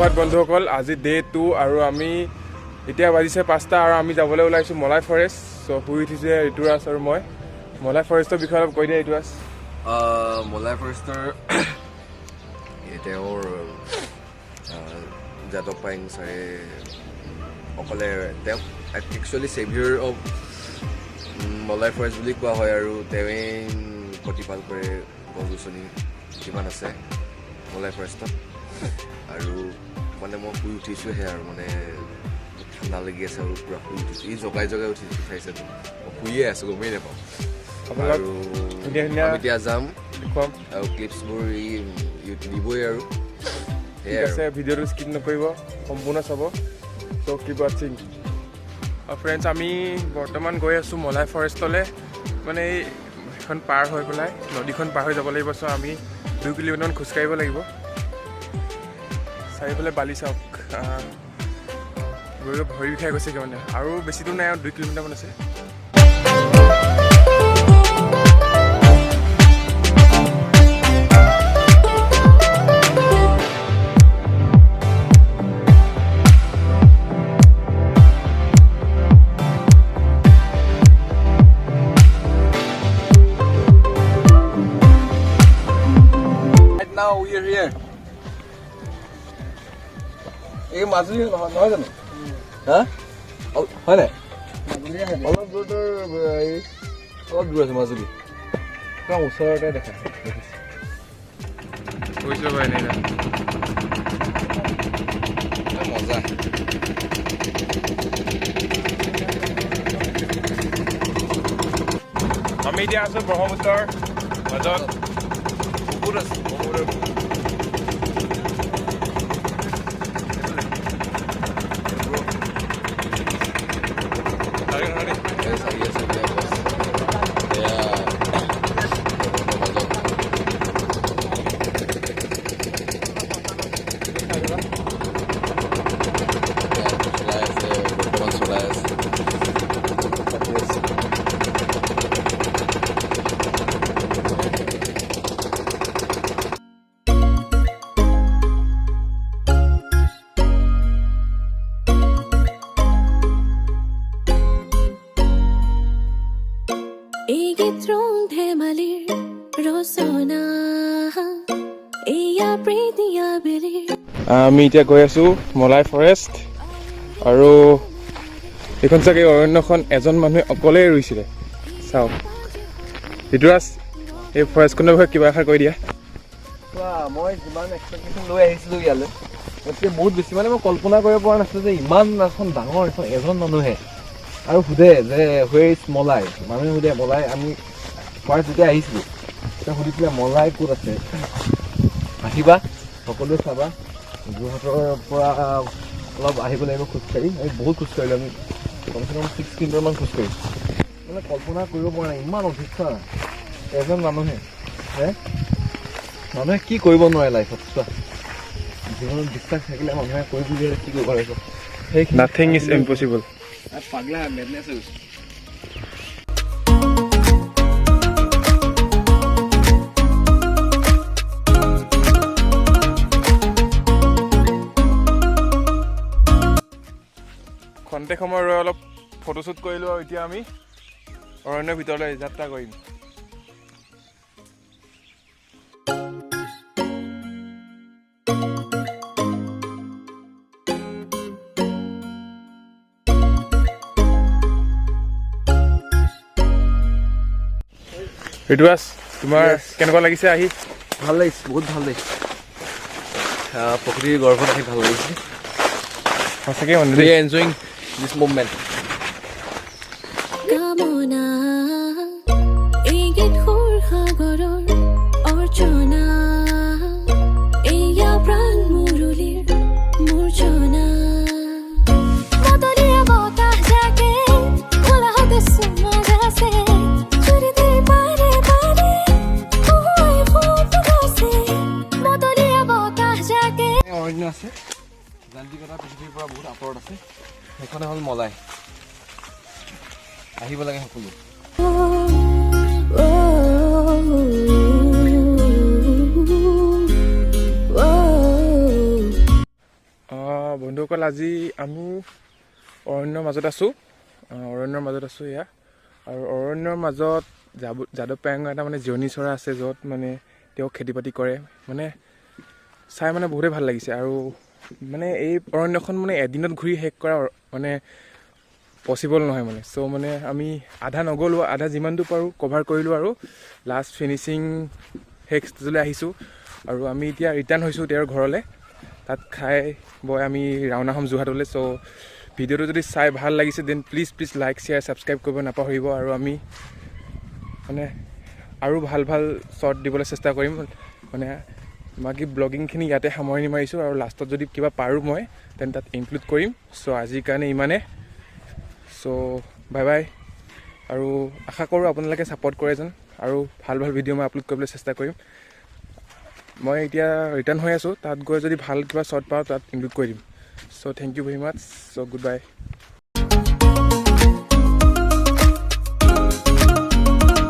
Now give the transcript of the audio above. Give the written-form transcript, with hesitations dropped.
সুপ্ৰভাত বন্ধুসকল, আজি ডে 2 আৰু আমি এতিয়া বাজিছে 5টা আৰু আমি যাবলৈ ওলাইছোঁ মলাই ফৰেষ্ট। চ' শুই উঠিছে ঋতুৰাজ আৰু মই। মলাই ফৰেষ্টৰ বিষয়ে অলপ কৈ দিয়া ঋতুৰাজ। মলাই ফৰেষ্টৰ তেওঁৰ যাদৱ পায়েং ছাৰে অকলে তেওঁক একচুৱেলি ছেভিয়ৰ অফ মলাই ফৰেষ্ট বুলি কোৱা হয় আৰু তেওঁৱেই প্ৰতিপাল কৰে গছ গছনি যিমান আছে মলাই ফৰেষ্টত। আৰু মানে মই শুই উঠিছোঁহে আৰু মানে ঠাণ্ডা লাগি আছে আৰু পূৰা শুই উঠিছোঁ। ই জগাই উঠাইছে মই শুইয়ে আছোঁ, গমেই নাপাওঁ। আৰু আমি এতিয়া যাম আৰু ক্লিপছবোৰ দিবই আৰু ঠিক আছে, ভিডিঅ'টো স্কিপ নকৰিব, সম্পূৰ্ণ চাব। চ' কিপ ৱাচিং। ফ্ৰেণ্ডছ, আমি বৰ্তমান গৈ আছোঁ মলাই ফৰেষ্টলৈ। মানে এইখন পাৰ হৈ পেলাই নদীখন পাৰ হৈ যাব লাগিব। চ' আমি 2 কিলোমিটাৰমান খোজকাঢ়িব লাগিব। চাৰিওফালে বালি চাওক, গৈ ভৰি বিষাই গৈছেগৈ মানে। আৰু বেছি দূৰ নাই, আৰু 2 কিলোমিটাৰমান আছে। Now we are here. এই মাজুলী নহয় জানো? হা হয় নাই? অলপ দূৰ আছে মাজুলী, ওচৰতে দেখা মজা। আমি এতিয়া আছোঁ ব্ৰহ্মপুত্ৰৰ মাজত। বহুত আছে আমি এতিয়া গৈ আছোঁ মলাই ফৰেষ্ট। আৰু এইখন চাগে অৰণ্যখন এজন মানুহে অকলেই ৰুইছিলে। চাওক ঋতুৰাজ, এই ফৰেষ্টখনৰ বিষয়ে কিবা এষাৰ কৈ দিয়া। মই যিমান এক্সপেক্টেশ্যন লৈ আহিছিলোঁ ইয়ালৈ, গতিকে বহুত বেছি মানে মই কল্পনা কৰিব পৰা নাছিলোঁ যে ইমান এখন ডাঙৰ এখন এজন মানুহে। আৰু সোধে যে হুৱেৰ ইজ মলাই, মানুহে সোধে মলাই। আমি ফাৰ্ষ্ট যেতিয়া আহিছিলোঁ তেতিয়া সুধিছিলে মলাই ক'ত আছে, আহিবা সকলোৱে চাবা। যোৰহাটৰ পৰা অলপ আহিব লাগিব খোজকাঢ়ি। আমি বহুত খোজকাঢ়িলোঁ, আমি কমচে কম 6 কিলোমিটাৰমান খোজকাঢ়িছোঁ। মানে কল্পনা কৰিব পৰা নাই ইমান অভিজ্ঞতা এজন মানুহে। মানুহে কি কৰিব নোৱাৰে লাইফত, চোৱা জীৱনত বিশ্বাস থাকিলে মানুহে কৰিব বুলি কি কৰিব লাগিব। Nothing is impossible. পাগলা মেডনেছ হৈ গৈছে। খন্তেক সময় ৰৈ অলপ ফটোশ্বুট কৰিলোঁ আৰু এতিয়া আমি অৰণ্যৰ ভিতৰলৈ যাত্ৰা কৰিম। ঋতুৰাজ, তোমাৰ কেনেকুৱা লাগিছে আহি? ভাল লাগিছে, বহুত ভাল লাগিছে। প্ৰকৃতিৰ গৰ্ভত আহি ভাল লাগিছে সঁচাকৈ। মানে এনজয়িং দিছ মুভমেণ্ট। অৰণ্য আছে, যান্ত্ৰিকতা পৃথিৱীৰ পৰা বহুত আঁতৰত আছে। সেইখনে হ'ল মলাই। আহিব লাগে সকলো। বন্ধুসকল আজি আমি অৰণ্যৰ মাজত আছোঁ এয়া আৰু অৰণ্যৰ মাজত যাদৱ পায়েঙৰ এটা মানে জিৰণি চৰা আছে য'ত মানে তেওঁ খেতি বাতি কৰে মানে চাই মানে বহুতেই ভাল লাগিছে আৰু মানে এই অৰণ্যখন মানে এদিনত ঘূৰি শেষ কৰা মানে পচিবল নহয় মানে চ' মানে আমি আধা নগ'লোঁ আধা যিমানটো পাৰোঁ কভাৰ কৰিলোঁ আৰু লাষ্ট ফিনিচিং শেষ ষ্টেজলৈ আহিছোঁ আৰু আমি এতিয়া ৰিটাৰ্ণ হৈছোঁ তেওঁৰ ঘৰলৈ তাত খাই বৈ আমি ৰাওনা হ'ম যোৰহাটলৈ চ' ভিডিঅ'টো যদি চাই ভাল লাগিছে then please like share subscribe কৰিব নাপাহৰিব আৰু আমি মানে আৰু ভাল শ্বট দিবলৈ চেষ্টা কৰিম মানে বাকী ব্লগিংখিনি ইয়াতে সামৰণি মাৰিছোঁ আৰু লাষ্টত যদি কিবা পাৰোঁ মই তেন তাত ইনক্লুড কৰিম চ' আজিৰ কাৰণে ইমানে চ' বাই আৰু আশা কৰোঁ আপোনালোকে ছাপোৰ্ট কৰে যেন আৰু ভাল ভিডিঅ' মই আপলোড কৰিবলৈ চেষ্টা কৰিম মই এতিয়া ৰিটাৰ্ণ হৈ আছোঁ তাত গৈ যদি ভাল কিবা শ্বট পাওঁ তাত ইনক্লুড কৰি দিম so' thank you very much so' good by